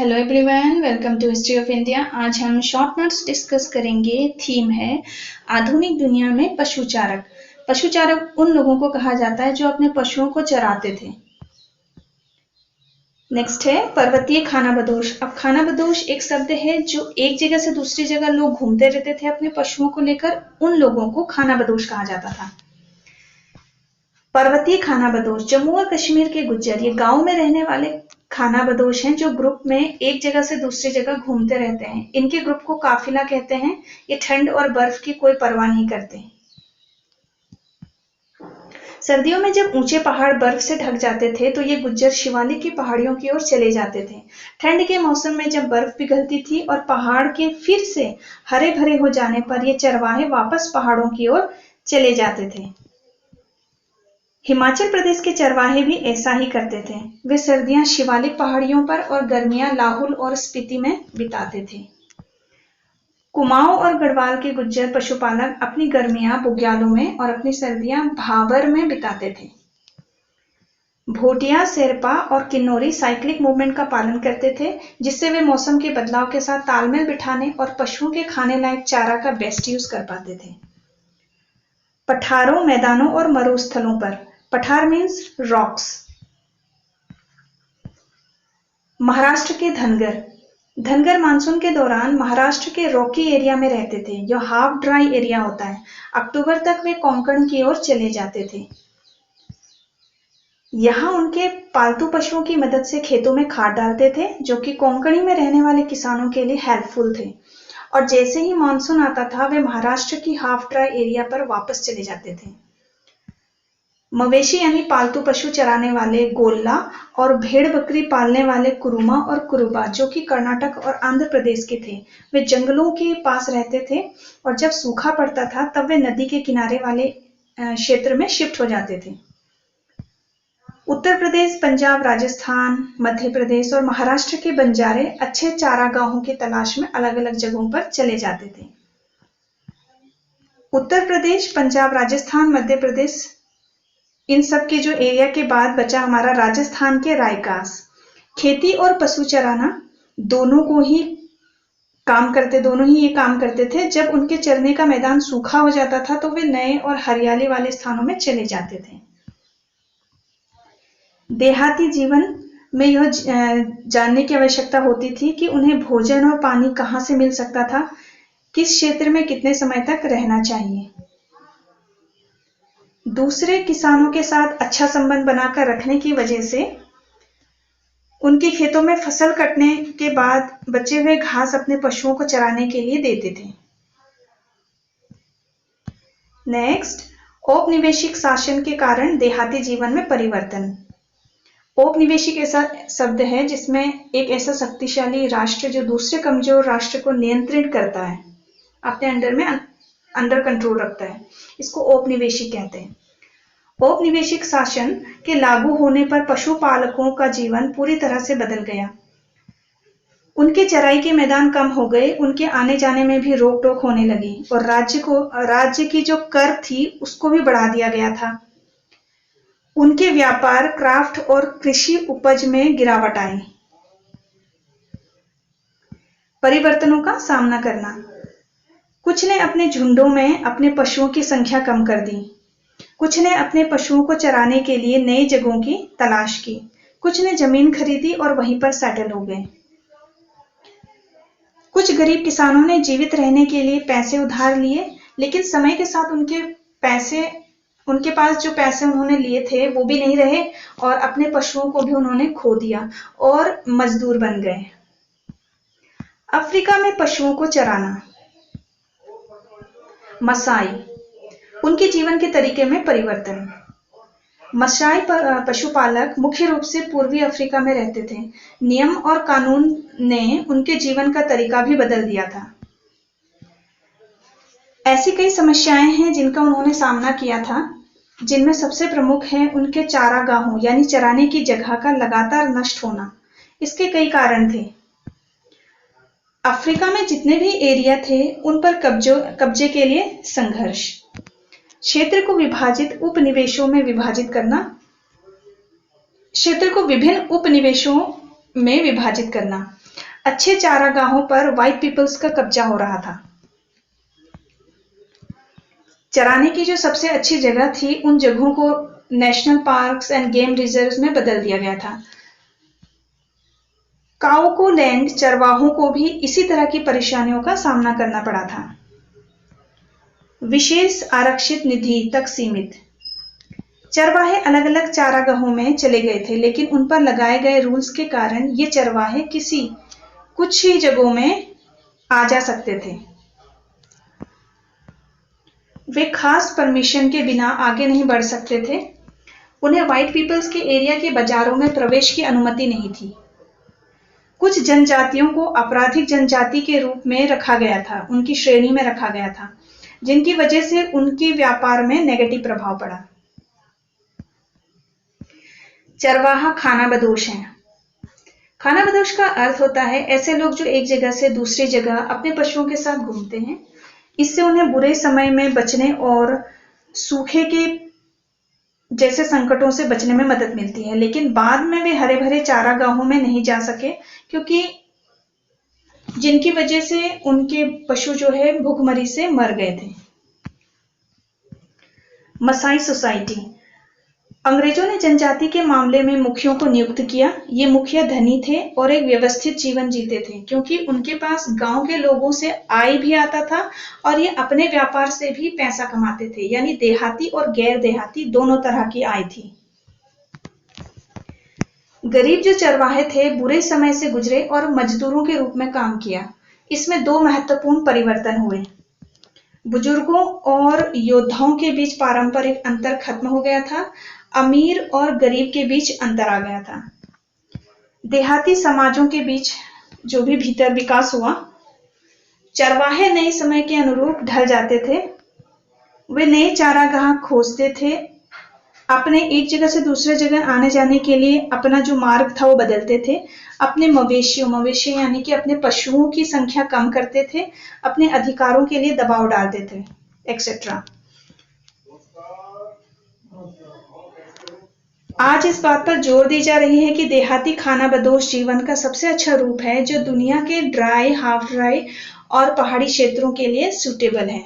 Hello everyone, welcome to history of India. आज हम short notes discuss करेंगे। Theme है आधुनिक दुनिया में पशुचारक। पशुचारक उन लोगों को कहा जाता है जो अपने पशुओं को चराते थे। नेक्स्ट है पर्वतीय खानाबदोश। अब खानाबदोश एक शब्द है जो एक जगह से दूसरी जगह लोग घूमते रहते थे अपने पशुओं को लेकर, उन लोगों को खानाबदोश कहा जाता था। पर्वतीय खानाबदोश जम्मू और कश्मीर के गुज्जर, ये गांव में रहने वाले खानाबदोश हैं जो ग्रुप में एक जगह से दूसरी जगह घूमते रहते हैं। इनके ग्रुप को काफिला कहते हैं। ये ठंड और बर्फ की कोई परवाह नहीं करते। सर्दियों में जब ऊंचे पहाड़ बर्फ से ढक जाते थे तो ये गुज्जर शिवालिक की पहाड़ियों की ओर चले जाते थे। ठंड के मौसम में जब बर्फ पिघलती थी और पहाड़ के फिर से हरे भरे हो जाने पर ये चरवाहे वापस पहाड़ों की ओर चले जाते थे। हिमाचल प्रदेश के चरवाहे भी ऐसा ही करते थे। वे सर्दियां शिवालिक पहाड़ियों पर और गर्मियां लाहुल और स्पीति में बिताते थे। कुमाऊं और गढ़वाल के गुज्जर पशुपालक अपनी गर्मियां बुग्यालों में और अपनी सर्दियां भाबर में बिताते थे। भोटिया, शेरपा और किन्नौरी साइक्लिक मूवमेंट का पालन करते थे, जिससे वे मौसम के बदलाव के साथ तालमेल बिठाने और पशुओं के खाने लायक चारा का बेस्ट यूज कर पाते थे। पठारों, मैदानों और मरुस्थलों पर, पठार मीन्स रॉक्स। महाराष्ट्र के धनगर, धनगर मानसून के दौरान महाराष्ट्र के रॉकी एरिया में रहते थे। यह हाफ ड्राई एरिया होता है। अक्टूबर तक वे कोंकण की ओर चले जाते थे। यहाँ उनके पालतू पशुओं की मदद से खेतों में खाद डालते थे, जो कि कोंकणी में रहने वाले किसानों के लिए हेल्पफुल थे। और जैसे ही मानसून आता था वे महाराष्ट्र की हाफ ड्राई एरिया पर वापस चले जाते थे। मवेशी यानी पालतू पशु चराने वाले गोल्ला और भेड़ बकरी पालने वाले कुरुमा और कुरुबा, जो कि कर्नाटक और आंध्र प्रदेश के थे, वे जंगलों के पास रहते थे और जब सूखा पड़ता था तब वे नदी के किनारे वाले क्षेत्र में शिफ्ट हो जाते थे। उत्तर प्रदेश, पंजाब, राजस्थान, मध्य प्रदेश और महाराष्ट्र के बंजारे अच्छे चारागाहों की तलाश में अलग अलग जगहों पर चले जाते थे। उत्तर प्रदेश, पंजाब, राजस्थान, मध्य प्रदेश, इन सब के जो एरिया के बाद बचा हमारा राजस्थान के रायकास। खेती और पशु चराना दोनों ही ये काम करते थे। जब उनके चरने का मैदान सूखा हो जाता था तो वे नए और हरियाली वाले स्थानों में चले जाते थे। देहाती जीवन में यह जानने की आवश्यकता होती थी कि उन्हें भोजन और पानी कहाँ से मिल सकता था, किस क्षेत्र में कितने समय तक रहना चाहिए। दूसरे किसानों के साथ अच्छा संबंध बनाकर रखने की वजह से उनके खेतों में फसल कटने के बाद बचे हुए घास अपने पशुओं को चराने के लिए देते थे। नेक्स्ट, औपनिवेशिक शासन के कारण देहाती जीवन में परिवर्तन। औपनिवेशिक ऐसा शब्द है जिसमें एक ऐसा शक्तिशाली राष्ट्र जो दूसरे कमजोर राष्ट्र को नियंत्रित करता है, अपने अंडर में अंडर कंट्रोल रखता है, इसको औपनिवेशिक कहते हैं। औपनिवेशिक शासन के लागू होने पर पशुपालकों का जीवन पूरी तरह से बदल गया। उनके चराई के मैदान कम हो गए, उनके आने जाने में भी रोक टोक होने लगी और राज्य की जो कर थी उसको भी बढ़ा दिया गया था। उनके व्यापार, क्राफ्ट और कृषि उपज में गिरावट आई। परिवर्तनों का सामना करना, कुछ ने अपने झुंडों में अपने पशुओं की संख्या कम कर दी, कुछ ने अपने पशुओं को चराने के लिए नई जगहों की तलाश की, कुछ ने जमीन खरीदी और वहीं पर सेटल हो गए। कुछ गरीब किसानों ने जीवित रहने के लिए पैसे उधार लिए, लेकिन समय के साथ उनके पास जो पैसे उन्होंने लिए थे वो भी नहीं रहे और अपने पशुओं को भी उन्होंने खो दिया और मजदूर बन गए। अफ्रीका में पशुओं को चराना। मसाई, उनके जीवन के तरीके में परिवर्तन। मसाई पशुपालक मुख्य रूप से पूर्वी अफ्रीका में रहते थे। नियम और कानून ने उनके जीवन का तरीका भी बदल दिया था। ऐसी कई समस्याएं हैं जिनका उन्होंने सामना किया था, जिनमें सबसे प्रमुख है उनके चारागाहों यानी चराने की जगह का लगातार नष्ट होना। इसके कई कारण थे। अफ्रीका में जितने भी एरिया थे उन पर कब्जे के लिए संघर्ष, क्षेत्र को विभाजित उपनिवेशों में विभाजित करना, क्षेत्र को विभिन्न उपनिवेशों में विभाजित करना, अच्छे चारागाहों पर व्हाइट पीपल्स का कब्जा हो रहा था। चराने की जो सबसे अच्छी जगह थी, उन जगहों को national parks end game reserves में बदल दिया गया था। काउको लैंड चरवाहों को भी इसी तरह की परेशानियों का सामना करना पड़ा था। विशेष आरक्षित निधि तक सीमित। चरवाहे अलग अलग चारागाहों में चले गए थे, लेकिन उन पर लगाए गए रूल्स के कारण ये चरवाहे कुछ ही जगहों में आ जा सकते थे। वे खास परमिशन के बिना आगे नहीं बढ़ सकते थे। उन्हें व्हाइट पीपल्स के एरिया के बाजारों में प्रवेश की अनुमति नहीं थी। कुछ जनजातियों को आपराधिक जनजाति के रूप में रखा गया था, उनकी श्रेणी में रखा गया था, जिनकी वजह से उनके व्यापार में नेगेटिव प्रभाव पड़ा। चरवाहा खानाबदोश हैं। खानाबदोश का अर्थ होता है ऐसे लोग जो एक जगह से दूसरी जगह अपने पशुओं के साथ घूमते हैं। इससे उन्हें बुरे समय में बचने और सूखे के जैसे संकटों से बचने में मदद मिलती है, लेकिन बाद में वे हरे भरे चारागाहों में नहीं जा सके, क्योंकि जिनकी वजह से उनके पशु जो है भूखमरी से मर गए थे। मसाई सोसाइटी। अंग्रेजों ने जनजाति के मामले में मुखियों को नियुक्त किया। ये मुखिया धनी थे और एक व्यवस्थित जीवन जीते थे, क्योंकि उनके पास गांव के लोगों से आय भी आता था और ये अपने व्यापार से भी पैसा कमाते थे, यानी देहाती और गैर देहाती दोनों तरह की आय थी। गरीब जो चरवाहे थे बुरे समय से गुजरे और मजदूरों के रूप में काम किया। इसमें दो महत्वपूर्ण परिवर्तन हुए। बुजुर्गों और योद्धाओं के बीच पारंपरिक अंतर खत्म हो गया था। अमीर और गरीब के बीच अंतर आ गया था। देहाती समाजों के बीच जो भी भीतर विकास हुआ, चरवाहे नए समय के अनुरूप ढल जाते थे। वे नए चारागाह खोजते थे। अपने एक जगह से दूसरे जगह आने जाने के लिए अपना जो मार्ग था वो बदलते थे। अपने मवेशी यानी कि अपने पशुओं की संख्या कम करते थे। अपने अधिकारों के लिए दबाव डालते थे, एक्सेट्रा। आज इस बात पर जोर दी जा रही है कि देहाती खानाबदोश जीवन का सबसे अच्छा रूप है, जो दुनिया के ड्राई, हाफ ड्राई और पहाड़ी क्षेत्रों के लिए सूटेबल है।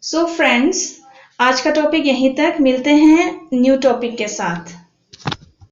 सो फ्रेंड्स, आज का टॉपिक यहीं तक। मिलते हैं न्यू टॉपिक के साथ।